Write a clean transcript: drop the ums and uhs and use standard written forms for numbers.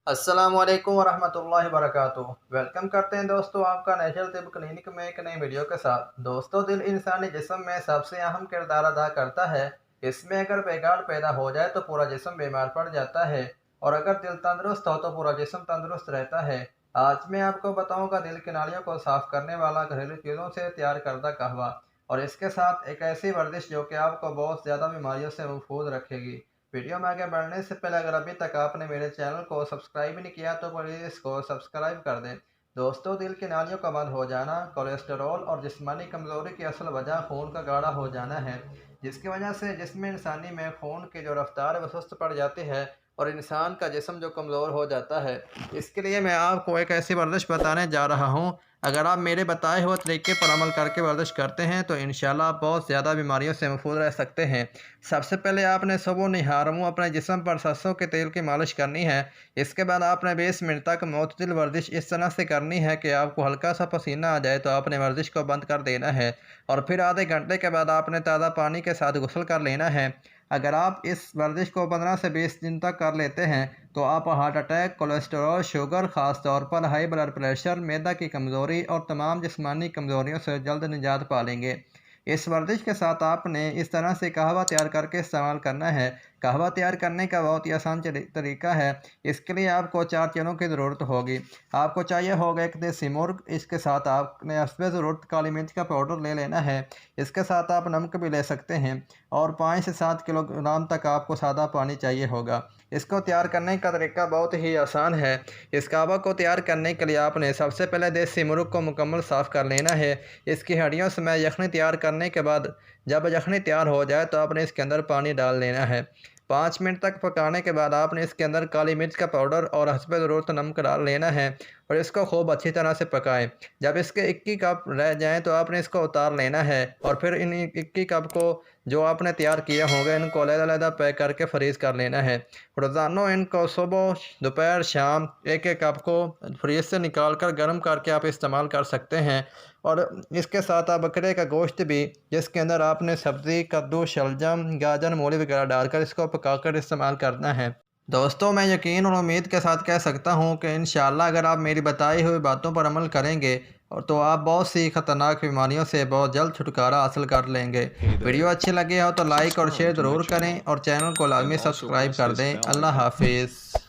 अस्सलामुअलैकुम वरहमतुल्लाहि वबरकातुहू। वेलकम करते हैं दोस्तों आपका नेचुरल तिब क्लिनिक में एक नई वीडियो के साथ। दोस्तों, दिल इंसानी जिस्म में सबसे अहम किरदार अदा करता है। इसमें अगर बिगाड़ पैदा हो जाए तो पूरा जिस्म बीमार पड़ जाता है, और अगर दिल तंदुरुस्त हो तो पूरा जिस्म तंदुरुस्त रहता है। आज मैं आपको बताऊंगा दिल की नालियों को साफ करने वाला घरेलू चीज़ों से तैयार करदा कहवा, और इसके साथ एक ऐसी वर्जिश जो कि आपको बहुत ज़्यादा बीमारियों से महफूज रखेगी। वीडियो में आगे बढ़ने से पहले अगर अभी तक आपने मेरे चैनल को सब्सक्राइब नहीं किया तो प्लीज़ इसको सब्सक्राइब कर दें। दोस्तों, दिल की नालियों का बंद हो जाना कोलेस्टेरॉल और जिस्मानी कमज़ोरी की असल वजह खून का गाढ़ा हो जाना है, जिसकी वजह से जिस्म इंसानी में खून की जो रफ्तार है वो सुस्त पड़ जाती है और इंसान का जिस्म जो कमज़ोर हो जाता है। इसके लिए मैं आपको एक ऐसी वर्जिश बताने जा रहा हूँ। अगर आप मेरे बताए हुए तरीके पर अमल करके वर्जिश करते हैं तो इंशाल्लाह आप बहुत ज़्यादा बीमारियों से महफूज रह सकते हैं। सबसे पहले आपने सुबह निहारमू अपने जिस्म पर सरसों के तेल की मालिश करनी है। इसके बाद आपने 20 मिनट तक मुतदिल वर्जिश इस तरह से करनी है कि आपको हल्का सा पसीना आ जाए तो आपने वर्जिश को बंद कर देना है, और फिर आधे घंटे के बाद आपने ताज़ा पानी के साथ गुस्ल कर लेना है। अगर आप इस वर्जिश को 15 से 20 दिन तक कर लेते हैं तो आप हार्ट अटैक, कोलेस्टेरॉल, शुगर, ख़ास तौर पर हाई ब्लड प्रेशर, मैदा की कमज़ोरी और तमाम जिस्मानी कमज़ोरियों से जल्द निजात पा लेंगे। इस वर्जिश के साथ आपने इस तरह से कहवा तैयार करके इस्तेमाल करना है। कहवा तैयार करने का बहुत ही आसान तरीका है। इसके लिए आपको 4 चीज़ों की ज़रूरत होगी। आपको चाहिए होगा एक देसी मुर्ग, इसके साथ आपने हस्बे ज़रूरत काली मिर्च का पाउडर ले लेना है। इसके साथ आप नमक भी ले सकते हैं, और 5 से 7 किलोग्राम तक आपको सादा पानी चाहिए होगा। इसको तैयार करने का तरीका बहुत ही आसान है। इस कहवा को तैयार करने के लिए आपने सबसे पहले देसी मुर्ग को मुकम्मल साफ़ कर लेना है। इसकी हड्डियों से मैं यखनी तैयार करने के बाद जब यखनी तैयार हो जाए तो आपने इसके अंदर पानी डाल देना है। 5 मिनट तक पकाने के बाद आपने इसके अंदर काली मिर्च का पाउडर और हस्बे ज़रूरत नमक डाल लेना है, और इसको खूब अच्छी तरह से पकाएं। जब इसके 21 कप रह जाएं तो आपने इसको उतार लेना है, और फिर इन 21 कप को जो आपने तैयार किया होगा इनको अलग-अलग पैक करके फ्रीज़ कर लेना है। रोज़ाना इनको सुबह, दोपहर, शाम एक-एक कप को फ्रीज से निकाल कर गर्म करके आप इस्तेमाल कर सकते हैं। और इसके साथ आप बकरे का गोश्त भी, जिसके अंदर आपने सब्ज़ी, कद्दू, शलजम, गाजर, मूली वगैरह डालकर इसको पकाकर इस्तेमाल करना है। दोस्तों, मैं यकीन और उम्मीद के साथ कह सकता हूँ कि इंशाअल्लाह अगर आप मेरी बताई हुई बातों पर अमल करेंगे और तो आप बहुत सी ख़तरनाक बीमारियों से बहुत जल्द छुटकारा हासिल कर लेंगे। Hey video there. अच्छी लगी हो तो I was लाइक और trying शेयर to ज़रूर let you करें, know और चैनल को I've लाजमी also सब्सक्राइब pressed कर this दें। bell अल्लाह icon. हाफिज़।